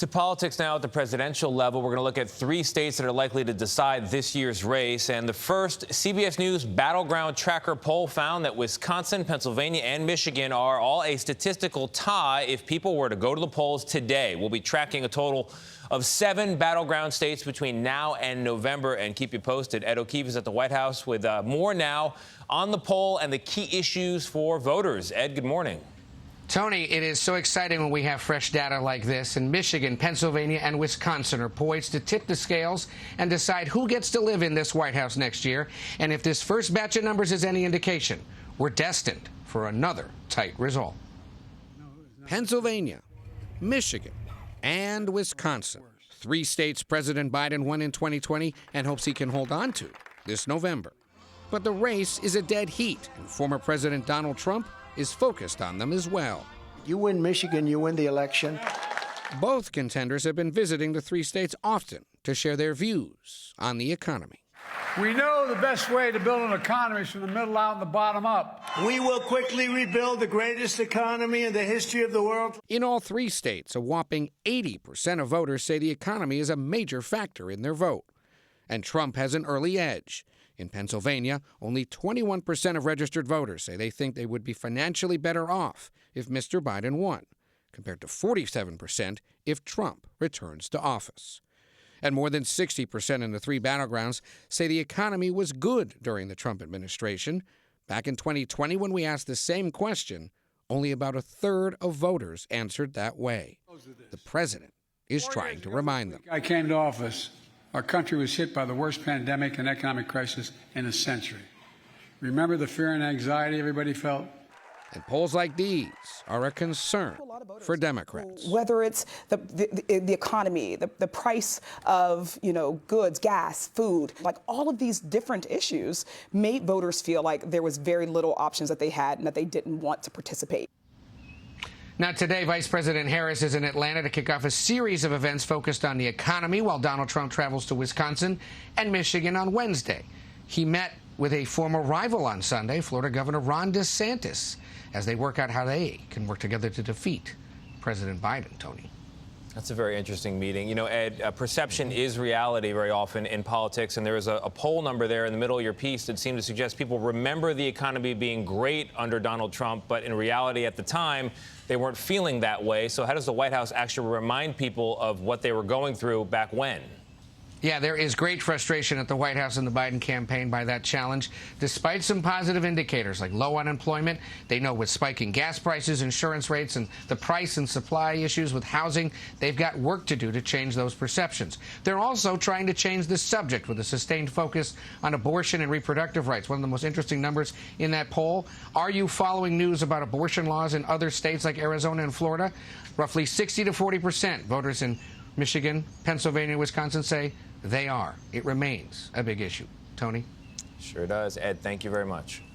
To politics now at the presidential level. We're going to look at 3 states that are likely to decide this year's race. And the first CBS News battleground tracker poll found that Wisconsin, Pennsylvania, and Michigan are all a statistical tie if people were to go to the polls today. We'll be tracking a total of 7 battleground states between now and November, and keep you posted. Ed O'Keefe is at the White House with more now on the poll and the key issues for voters. Ed, good morning. Tony, it is so exciting when we have fresh data like this. And Michigan, Pennsylvania, and Wisconsin are poised to tip the scales and decide who gets to live in this White House next year. And if this first batch of numbers is any indication, we're destined for another tight result. Pennsylvania, Michigan, and Wisconsin. 3 states President Biden won in 2020 and hopes he can hold on to this November. But the race is a dead heat, and former President Donald Trump is focused on them as well. You win Michigan, you win the election. Both contenders have been visiting the 3 states often to share their views on the economy. We know the best way to build an economy is from the middle out and the bottom up. We will quickly rebuild the greatest economy in the history of the world. In all 3 states, a whopping 80% of voters say the economy is a major factor in their vote. And Trump has an early edge. In Pennsylvania, only 21% of registered voters say they think they would be financially better off if Mr. Biden won, compared to 47% if Trump returns to office. And more than 60% in the 3 battlegrounds say the economy was good during the Trump administration. Back in 2020, when we asked the same question, only about a third of voters answered that way. The president is trying to remind them. I came to office. Our country was hit by the worst pandemic and economic crisis in a century. Remember the fear and anxiety everybody felt? And polls like these are a concern for Democrats. Whether it's the economy, the price of, goods, gas, food, like all of these different issues made voters feel like there was very little options that they had and that they didn't want to participate. Now, today, Vice President Harris is in Atlanta to kick off a series of events focused on the economy while Donald Trump travels to Wisconsin and Michigan on Wednesday. He met with a former rival on Sunday, Florida Governor Ron DeSantis, as they work out how they can work together to defeat President Biden, Tony. That's a very interesting meeting. You know, Ed, perception is reality very often in politics, and there was a poll number there in the middle of your piece that seemed to suggest people remember the economy being great under Donald Trump, but in reality at the time, they weren't feeling that way. So how does the White House actually remind people of what they were going through back when? Yeah, there is great frustration at the White House and the Biden campaign by that challenge. Despite some positive indicators like low unemployment, they know with spiking gas prices, insurance rates, and the price and supply issues with housing, they've got work to do to change those perceptions. They're also trying to change the subject with a sustained focus on abortion and reproductive rights. One of the most interesting numbers in that poll, are you following news about abortion laws in other states like Arizona and Florida? Roughly 60 to 40% voters in Michigan, Pennsylvania, Wisconsin say they are. It remains a big issue. Tony? Sure does. Ed, thank you very much.